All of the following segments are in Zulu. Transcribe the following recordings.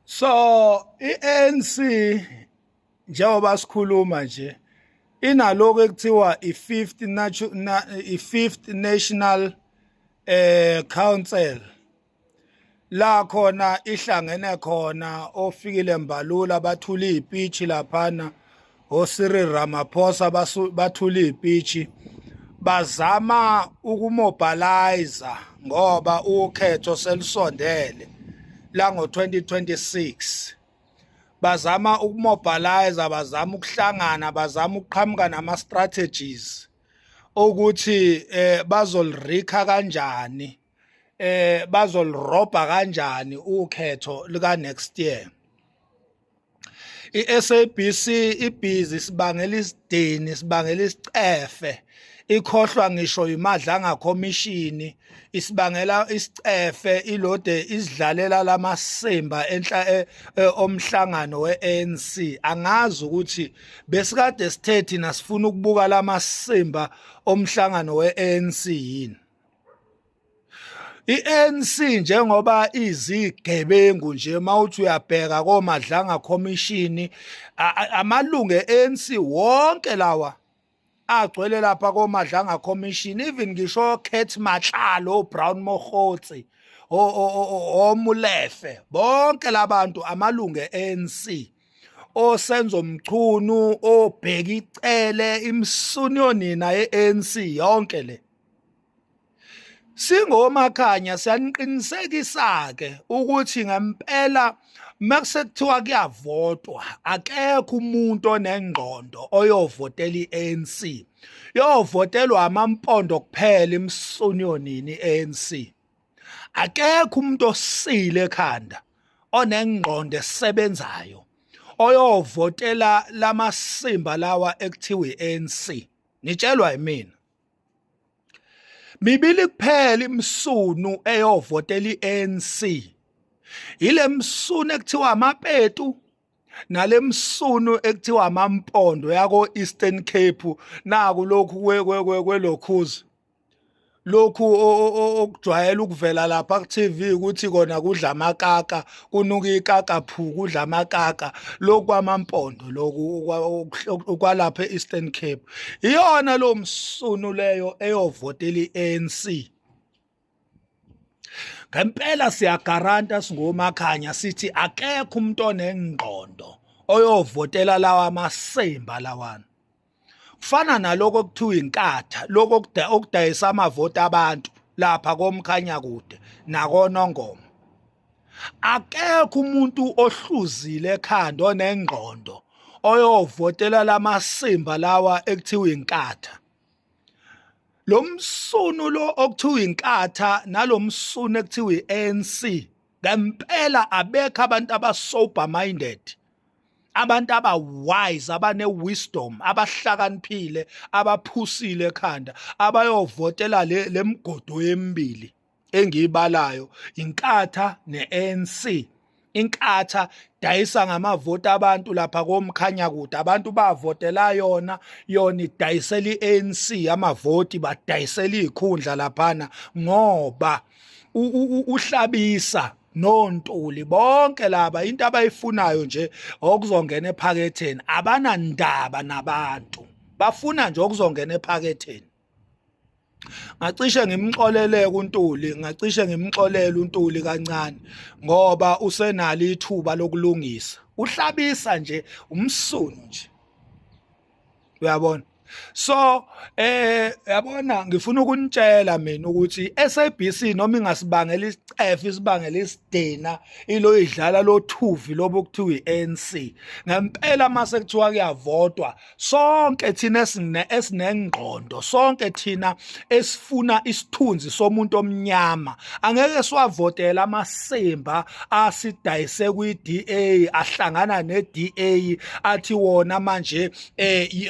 So i-ANC njengoba sikhuluma nje inaloko ekuthiwa i-Fifth National Council la khona ihlangene khona ofikile Mbalula bathula izipitch laphana oCyril Ramaphosa bathula izipitch bazama ukumobilize ngoba ukhetho selisondele la ngo-2026 bazama ukumobilize bazama ukuhlangana bazama ukuqhamuka nama-strategies ukuthi bazolirikha kanjani bazolirobha kanjani ukhetho lika next year. I-SABC ibhizi sibangela isidini sibangela isicefe ikhohlwa ngisho imadlanga commission isibangela isicefe ilode isidlalela lamasimba enhla omhlangano we-ANC. Angazi ukuthi besikade sithe thina sifuna ukubuka lamasimba omhlangano we-ANC yini. I-ANC njengoba izigebengu nje mawuthi uyabheka komadlanga commission amalungu e-ANC wonke lawa agcwele lapha komadlanga commission, even ngisho Kate Matlalo, Brown Mogotsi, oMulefe, bonke labantu amalungu e-ANC. Osenzo Mchunu, obheka icele, imsuni nina ye-ANC yonke le. Singomakhanya siyaniqinisekisa ke ukuthi ngempela makusethiwa kuyavotwa akekho umuntu onengqondo oyovotela i-ANC, yovotelwa amampondo kuphela imsonyonini i-ANC. Akekho umuntu osile ekhanda onengqondo esebenzayo oyovotela lamasimba lawa ekuthiwa i-ANC. Nitshelwa yimina mibili kuphela imsunu eyovotela i-ANC, ile msunu ekuthiwa amapetu nale msunu ekuthiwa amampondo yako Eastern Cape. Naku lokhu kwelokhuzi lokhu okujwayela ukuvela lapha ku-TV ukuthi kona kudla amakaka, kunuka ikaka phu kudla amakaka, lokhu kwamampondo lokhu kwalapha e-Eastern Cape iyona lo msunu leyo eyovotela i-ANC. Ngempela siyagaranta singomakhanya sithi akekho umuntu onengqondo oyovotela lawa masimba lawana. Kufana naloko kuthiwa inkatha, lokho okudayisa amavoti abantu lapha komkhanya kude nakonongoma. Akekho umuntu ohluzile ekhanda onengqondo oyovotela lamasimba lawa ekuthiwa inkatha. Lo msunu lo okuthiwa inkatha nalo msunu ekuthiwa i-ANC ngempela abekho abantu aba-sober minded, abantu aba-wise, abane-wisdom, abahlakaniphile, abaphusile ekhanda abayovotela le mgodo emibili engiyibalayo, inkatha ne-ANC. Inkatha dayisa ngamavoti abantu lapha komkhanya kude, abantu bavotela yona idayisela i-ANC amavoti, badayisela izikhundla laphana ngoba uhlabisa noNtuli bonke laba into abayifunayo nje okuzongena ephaketheni, abanandaba nabantu, bafuna nje okuzongena ephaketheni. Ngacishe ngimxolele kuNtuli, ngacishe ngimxolele uNtuli kancane ngoba usenalo ithuba lokulungisa. Uhlabisa nje umsunu nje, uyabona. So yabona ngifuna ukunitshela mina ukuthi SABC noma ingasibangela isicefe isibangela isidina ilo idlala lo thuvi lobo kuthiwa i-ANC. Ngempela mase kuthiwa kuyavotwa sonke thina esinengqondo, sonke thina esifuna isithunzi somuntu omnyama angeke siwavotela amasimba asidayise kwi-DA, ahlangana ne-DA athi wona manje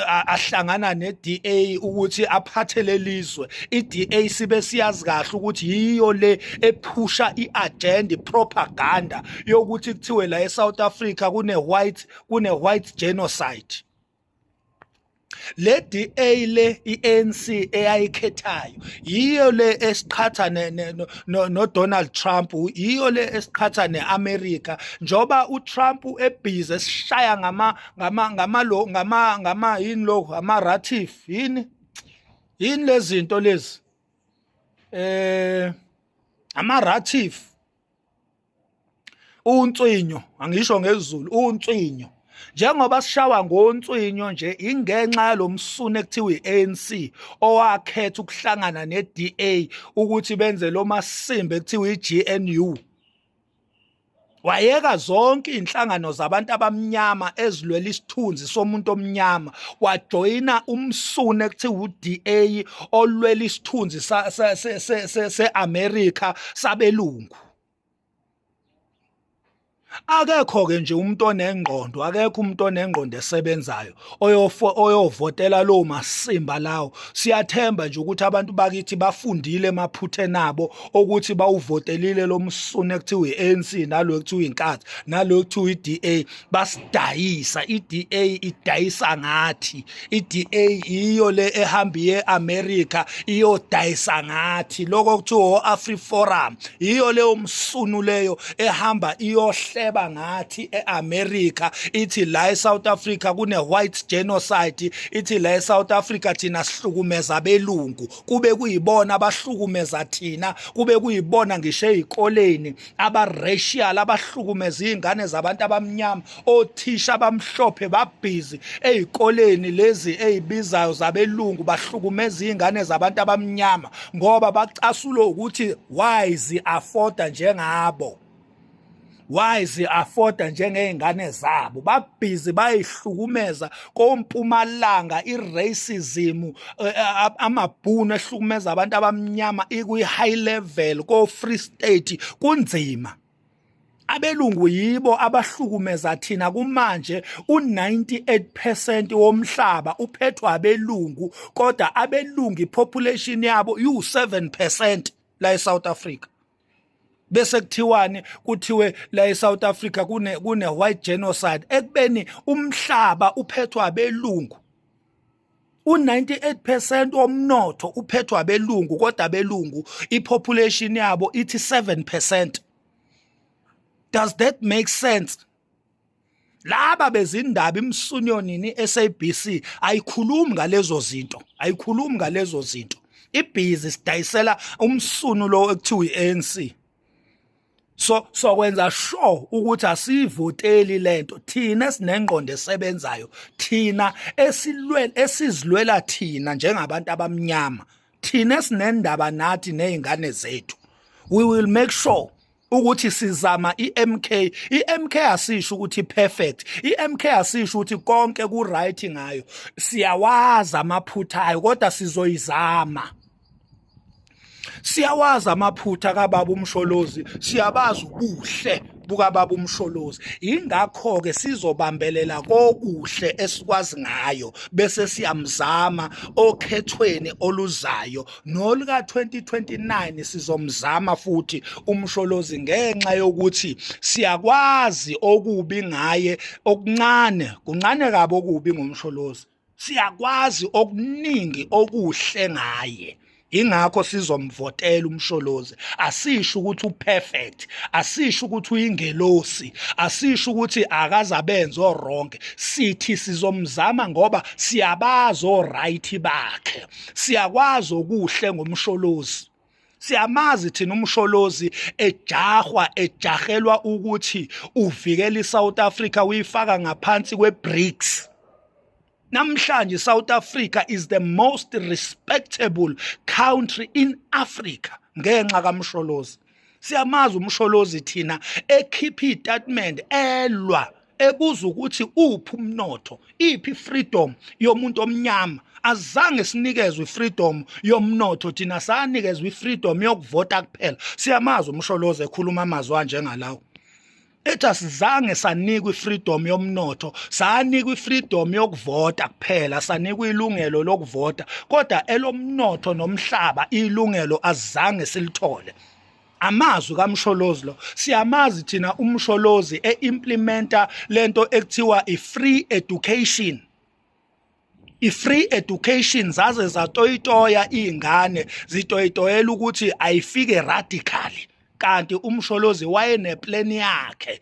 ahlangana ne-DA ukuthi aphathele lizwe. I-DA sibe siyazi kahle ukuthi yiyo le ephusha i-agenda, propaganda yokuthi kuthiwe la eSouth Africa kune white genocide. le DA le iANC eyayikhethayo yiyo le esiqhatha no Donald Trump, yiyo le esiqhatha neAmerica njoba uTrump ebhizi esishaya yini lokho ama-ratif yini lezinto lezi ama-ratif unswinyo, angisho ngesiZulu unswinyo. Njengoba sishawa ngonswinyo nje ingenxa yalomsune ekuthiwa iANC owakhetha ukuhlangana neDA ukuthi benze lo masimbe ekuthiwa iGNU. Wayeka zonke inhlangano zabantu abamnyama ezilwela isithunzi somuntu omnyama, wajoyina umsune ekuthiwa uDA olwela isithunzi se-America sabelungu. Akekho-ke nje umuntu onengqondo, akekho umuntu onengqondo esebenzayo oyovotela lowo masimba lawo. Siyathemba nje ukuthi abantu bakithi bafundile emaphutheni abo ukuthi bawuvotelile lo msune ekuthiwa i-ANC nalo ekuthiwa inkathi nalo ekuthiwa i-DA basidayisa. I-DA idayisa ngathi, i-DA iyo le ehambi ye-America iyodayisa ngathi. Lokho kuthiwa o-AfriForum iyo leyo msunu leyo ehamba iyohle ngathi e-America ithi la eSouth Africa kune-white genocide, ithi la eSouth Africa thina sihlukumeza abelungu, kube kuyibona abahlukumeza thina, kube kuyibona ngisho ey'koleni aba-racial abahlukumeza iy'ngane zabantu abamnyama, othisha abamhlophe babhizi ey'koleni lezi ey'bizayo zabelungu bahlukumeza iy'ngane zabantu abamnyama ngoba bacasulwa ukuthi why zi-afforda njengabo, why zi-afforda njengey'ngane zabo. Babhizi bayihlukumeza kompumalanga i-racism, amabhunu ehlukumeza abantu abamnyama ikwi-high level ko-Free State kunzima. Abelungu yibo abahlukumeza thina kumanje. U-98% womhlaba uphethwe abelungu, kodwa abelungu ipopulation yabo yu-7% la eSouth Africa. Bese kuthiwe la eSouth Africa kune-white genocide ekubeni umhlaba uphethwe abelungu. U-98% womnotho uphethwe abelungu, kodwa abelungu ipopulation yabo ithi 7%. Does that make sense? Laba bezindaba imsunyonini SABC ayikhulumi ngalezo zinto, ayikhulumi ngalezo zinto. Ibhizi sidayisela umsunu lo ekuthiwa iANC. So kwenza sure ukuthi asivoteli lento thina esinengqondo esebenzayo, thina esizilwela thina njengabantu abamnyama, thina esinendaba nathi nezingane zethu. We will make sure ukuthi sizama iMK. iMK asisho ukuthi perfect, iMK asisho ukuthi konke ku right ngayo. Siyawazi amaphutha ayo kodwa sizoyizama. Siyawazi amaphutha kaBaba uMsholozi, siyabazi ubuhle bukaBaba uMsholozi. Ingakho-ke sizobambelela kokuhle esikwazi ngayo bese siyamzama okhethweni oluzayo noluka 2029 sizomzama futhi uMsholozi ngenxa yokuthi siyakwazi okubi ngaye, kuncane kabi okubi ngomsholozi, siyakwazi okuningi okuhle ngaye. Ingakho sizomvotela uMsholozi. Asisho ukuthi uperfect, asisho ukuthi uyingelosi, asisho ukuthi akazabenza oronke. Sithi sizomzama ngoba siyabazi oright bakhe, siyakwazi okuhle ngomsholozi. Siyamazi thina uMsholozi ejahelwa ukuthi uvikela iSouth Africa uyifaka ngaphansi kweBRICS. Namhlanje South Africa is the most respectable country in Africa ngenxa kaMsholozi. Siyamazi uMsholozi thina ekhipha istatement elwa ebuza ukuthi uphi umnotho, iphi freedom yomuntu omnyama. Azange sinikezwe freedom yomnotho, thina sanikezwe freedom yokuvota kuphela. Siyamazi uMsholozi ekhuluma amazwi njengalawo. Ethi asizange sanikwa ifreedom yomnotho, sanikwa ifreedom yokuvota kuphela, sanikwa ilungelo lokuvota, kodwa elomnotho nomhlaba ilungelo azange silithole. Amazwi kaMsholozi lo. Siyamazi thina uMsholozi eimplementa lento ekuthiwa i-free education. i-free education zaze zatoyitoya iy'ngane zitoyitoyela ukuthi ayifike radically kanti umsholozi wayeneplani yakhe